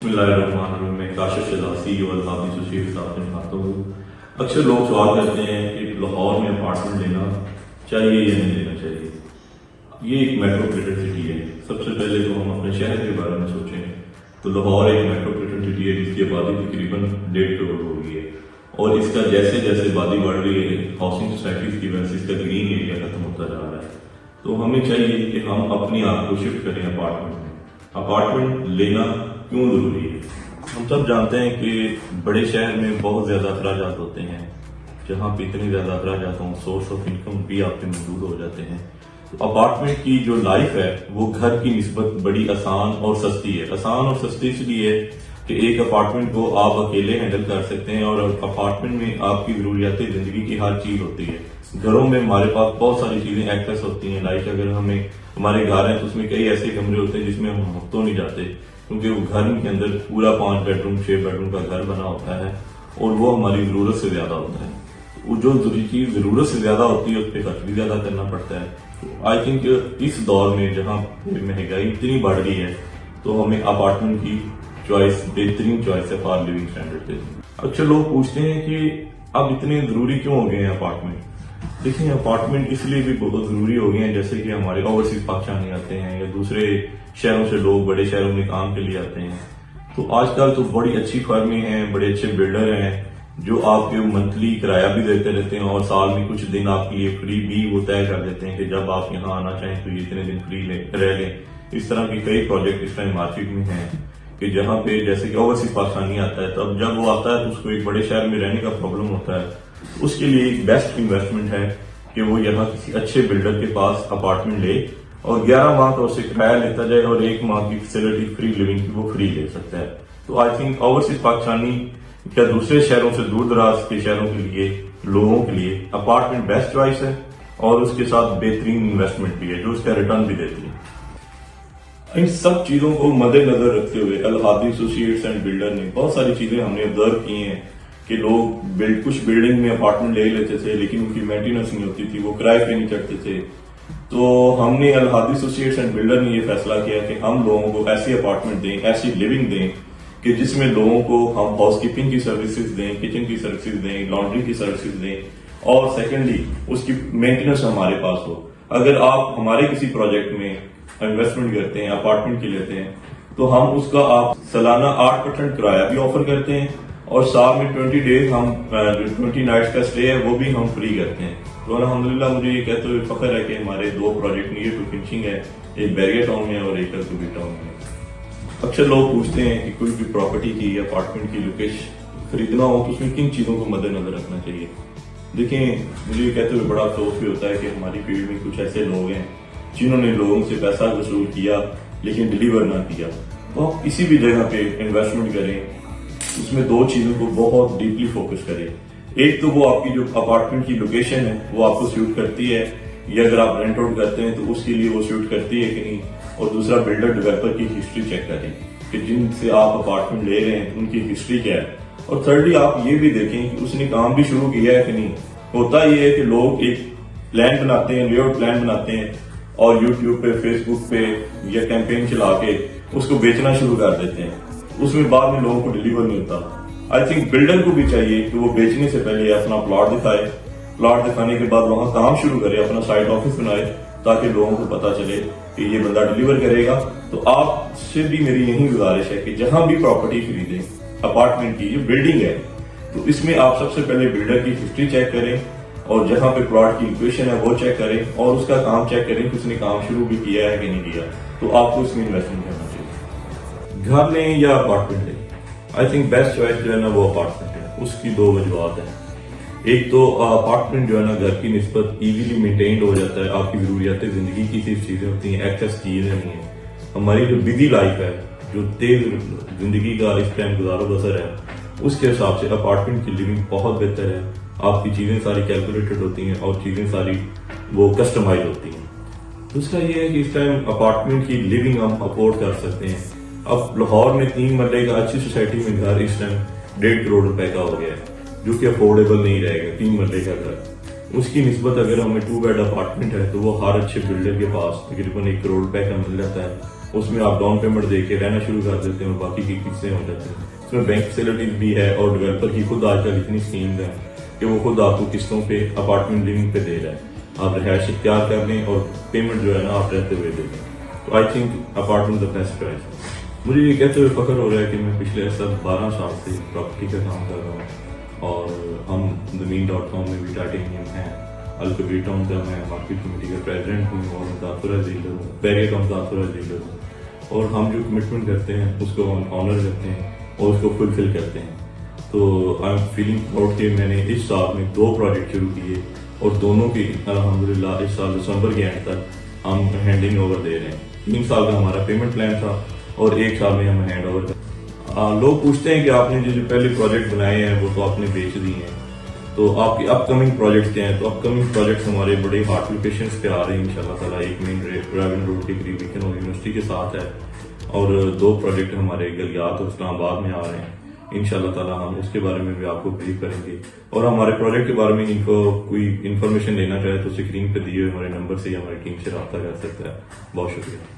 बिस्मिल्लाहिर्रहमानिर्रहीम। मैं काशिफ शहजादी और हाफिज सुशीर साहब से खाता हूँ। अक्सर लोग सवाल करते हैं कि लाहौर में अपार्टमेंट लेना चाहिए या नहीं लेना चाहिए। ये एक मेट्रोपॉलिटन सिटी है। सबसे पहले तो हम अपने शहर के बारे में सोचें तो लाहौर एक मेट्रोपॉलिटन सिटी है जिसकी आबादी तकरीबन 1.5 करोड़ हो गई है, और इसका जैसे जैसे आबादी बढ़ रही है हाउसिंग सोसाइटीज की वजह से इसका ग्रीन एरिया खत्म होता जा रहा है। तो हमें चाहिए कि हम अपनी आप को शिफ्ट करें अपार्टमेंट में। अपार्टमेंट लेना क्यों जरूरी है? हम सब जानते हैं कि बड़े शहर में बहुत ज्यादा अखराजात होते हैं। जहाँ पे इतने ज्यादा अखराजात हों, सोर्स ऑफ इनकम भी आपके मौजूद हो जाते हैं। तो अपार्टमेंट की जो लाइफ है वो घर की निस्बत बड़ी आसान और सस्ती है। आसान और सस्ती इसलिए है कि एक अपार्टमेंट को आप अकेले हैंडल कर सकते हैं, और अपार्टमेंट में आपकी जरूरियात जिंदगी की हर चीज होती है। घरों में हमारे पास बहुत सारी चीजें एक्सेस होती हैं। लाइक अगर हमें हमारे घर है तो उसमें कई ऐसे कमरे होते हैं जिसमें हम हफ्तों नहीं जाते, क्योंकि वो घर के अंदर पूरा 5 बेडरूम 6 बेडरूम का घर बना होता है और वो हमारी जरूरत से ज्यादा होता है। वो जो चीज जरूरत से ज्यादा होती है उस पर खर्च भी ज्यादा करना पड़ता है। आई थिंक इस दौर में जहाँ महंगाई इतनी बढ़ गई है तो हमें अपार्टमेंट की चॉइस बेहतरीन चॉइस है फॉर लिविंग स्टैंडर्ड पे। अक्सर लोग पूछते हैं कि अब इतने जरूरी क्यों हो गए हैं अपार्टमेंट। देखिए, अपार्टमेंट इसलिए भी बहुत जरूरी हो गए हैं, जैसे कि हमारे ओवरसीज पाकिस्तानी आते हैं या दूसरे शहरों से लोग बड़े शहरों में काम के लिए आते हैं। तो आजकल तो बड़ी अच्छी फर्में हैं, बड़े अच्छे बिल्डर हैं जो आपके मंथली किराया भी देते रहते हैं, और साल में कुछ दिन आपके लिए फ्री भी वो तय कर देते हैं कि जब आप यहाँ आना चाहें तो ये इतने दिन फ्री रह लें। इस तरह के कई प्रोजेक्ट इस टाइम मार्केट में हैं कि जहाँ पे जैसे कि ओवरसीज पाकिस्तानी आता है, तब जब वो आता है तो उसको एक बड़े शहर में रहने का प्रॉब्लम होता है। उसके लिए एक बेस्ट इन्वेस्टमेंट है कि वो यहाँ किसी अच्छे बिल्डर के पास अपार्टमेंट ले और 11 माह का उससे किराया लेता जाए और 1 माह की फैसिलिटी फ्री लिविंग की वो फ्री ले सकता है। तो आई थिंक ओवरसीज पाकिस्तानी या दूसरे शहरों से दूर दराज के शहरों के लिए लोगों के लिए अपार्टमेंट बेस्ट चॉइस है, और उसके साथ बेहतरीन इन्वेस्टमेंट भी है जो उसका रिटर्न भी देती है। इन सब चीजों को मद्देनजर रखते हुए अल हादी एसोसिएट्स एंड बिल्डर ने बहुत सारी चीजें हमने ऑब्जर्व की हैं कि लोग कुछ बिल्डिंग में अपार्टमेंट ले लेते थे लेकिन उनकी मेंटेनेंस नहीं होती थी, वो किराए पे नहीं चढ़ते थे। तो हमने अल हादी एसोसिएट्स एंड बिल्डर ने ये फैसला किया कि हम लोगों को ऐसी अपार्टमेंट दें, ऐसी लिविंग दें कि जिसमें लोगों को हम हाउस कीपिंग की सर्विसेज दें, किचन की सर्विसेज दें, लॉन्ड्री की सर्विसेज दें, और सेकेंडली उसकी मेंटेनेंस हमारे पास हो। अगर आप हमारे किसी प्रोजेक्ट में इन्वेस्टमेंट करते हैं, अपार्टमेंट की लेते हैं, तो हम उसका आप सालाना 8% किराया भी ऑफर करते हैं, और साल में 20 डेज हम 20 नाइट्स का स्टे है वो भी हम फ्री करते हैं। तो अल्हम्दुलिल्लाह मुझे ये कहते हुए फख्र है कि हमारे 2 प्रोजेक्ट नियर टू फिनिशिंग है, एक बैरिया टाउन में और एक अल्तुबी टाउन में। अक्सर लोग पूछते हैं कि कोई भी प्रॉपर्टी की या अपार्टमेंट की लोकेशन खरीदना हो तो उसमें किन चीजों को मद्देनजर रखना चाहिए। देखें, मुझे ये कहते हुए बड़ा अफसोस भी होता है कि हमारी फील्ड में कुछ ऐसे लोग हैं जिन्होंने लोगों से पैसा वसूल किया लेकिन डिलीवर ना किया। तो आप किसी भी जगह पे इन्वेस्टमेंट करें, उसमें 2 चीजों को बहुत डीपली फोकस करें। एक तो वो आपकी जो अपार्टमेंट की लोकेशन है वो आपको सूट करती है, या अगर आप रेंट आउट करते हैं तो उसके लिए वो सूट करती है कि नहीं, और दूसरा बिल्डर डेवलपर की हिस्ट्री चेक करें कि जिनसे आप अपार्टमेंट ले रहे हैं उनकी हिस्ट्री क्या है, और थिर्डली आप ये भी देखें कि उसने काम भी शुरू किया है कि नहीं। होता ये है कि लोग एक प्लान बनाते हैं, लेआउट प्लान बनाते हैं, और यूट्यूब पे, फेसबुक पे या कैंपेन चला के उसको बेचना शुरू कर देते हैं, उसमें बाद में लोगों को डिलीवर नहीं होता। आई थिंक बिल्डर को भी चाहिए कि वो बेचने से पहले अपना प्लॉट दिखाए, प्लॉट दिखाने के बाद वहां काम शुरू करे, अपना साइट ऑफिस बनाए, ताकि लोगों को पता चले कि ये बंदा डिलीवर करेगा। तो आपसे भी मेरी यही गुजारिश है कि जहां भी प्रॉपर्टी खरीदें, अपार्टमेंट की जो बिल्डिंग है, तो इसमें आप सबसे पहले बिल्डर की हिस्ट्री चेक करें, और जहां पे प्लॉट की इक्वेशन है वो चेक करें, और उसका काम चेक करें कि उसने काम शुरू भी किया है कि नहीं किया। तो आपको इसमें इन्वेस्टमेंट करना चाहिए। घर लें या अपार्टमेंट लें, आई थिंक बेस्ट चॉइस जो है ना वो अपार्टमेंट है। उसकी 2 वजूहत हैं। एक तो अपार्टमेंट जो है ना घर की निस्बत इजीली मेंटेन्ड हो जाता है, आपकी जरूरियात जिंदगी की सिर्फ चीजें होती हैं, एक्सेस चीजें नहीं है। हमारी जो बिजी लाइफ है, जो तेज जिंदगी का इस टाइम गुजारो बसर है, उसके हिसाब से अपार्टमेंट की लिविंग बहुत बेहतर है। आपकी चीजें सारी कैलकुलेटेड होती हैं और चीजें सारी वो कस्टमाइज होती हैं। दूसरा ये है कि इस टाइम अपार्टमेंट की लिविंग हम अफोर्ड कर सकते हैं। अब लाहौर में 3 मरले का अच्छी सोसाइटी में घर इस टाइम 1.5 करोड़ रुपए का हो गया है, जो कि अफोर्डेबल नहीं रहेगा 3 मरले का घर। उसकी निस्बत अगर हमें 2 बेड अपार्टमेंट है तो वो हर अच्छे बिल्डर के पास तकरीबन 1 करोड़ रुपए का मिल जाता है। اس میں آپ ڈاؤن پیمنٹ دے کے رہنا شروع کر دیتے ہیں اور باقی کی قسطیں ہو جاتی ہیں. اس میں بینک فیسلٹیز بھی ہے اور ڈیولپر کی خود آج کل اتنی اسکیمز ہیں کہ وہ خود آپ کو قسطوں پہ اپارٹمنٹ لیونگ پہ دے رہا ہے. آپ رہائش اختیار کر لیں اور پیمنٹ جو ہے نا آپ رہتے ہوئے دے دیں. تو I think apartment the best prize. مجھے یہ کہتے ہوئے فخر ہو رہا ہے کہ میں پچھلے 12 سال سے پراپرٹی کا کام کر رہا ہوں اور ہم زمین.com میں بھی ٹائٹینیم ہیں, الکبیر ٹاؤن کا میں مارکیٹ کمیٹی کا پریزیڈنٹ ہوں اور مظافر ڈیلر ہوں, بیریہ کا مظافر ڈیلر ہوں. اور ہم جو کمٹمنٹ کرتے ہیں اس کو ہم آنر کرتے ہیں اور اس کو فلفل کرتے ہیں. تو آئی ایم فیلنگ پراؤڈ کہ میں نے اس سال میں 2 پروجیکٹ شروع کیے اور دونوں کی الحمدللہ اس سال دسمبر کے اینڈ تک ہم ہینڈنگ اوور دے رہے ہیں. 3 سال کا ہمارا پیمنٹ پلان تھا اور 1 سال میں ہم ہینڈ اوور کر. لوگ پوچھتے ہیں کہ آپ نے جو پہلے پروجیکٹ بنائے ہیں وہ تو آپ نے بیچ دیے ہیں, تو آپ کی اپ کمنگ پروجیکٹس کیا ہیں؟ تو اپ کمنگ پروجیکٹس ہمارے بڑے ہارٹ لوکیشنز پہ آ رہے ہیں انشاءاللہ تعالیٰ. ایک مین ریون روڈ کے قریب بیکن یونیورسٹی کے ساتھ ہے اور 2 پروجیکٹ ہمارے گلیات اور اسلام آباد میں آ رہے ہیں. انشاءاللہ تعالیٰ ہم اس کے بارے میں بھی آپ کو بریف کریں گے. اور ہمارے پروجیکٹ کے بارے میں کوئی انفارمیشن لینا چاہے تو اسکرین پہ دیے ہوئے ہمارے نمبر سے یا ہماری ٹیم سے رابطہ کر سکتا ہے. بہت شکریہ.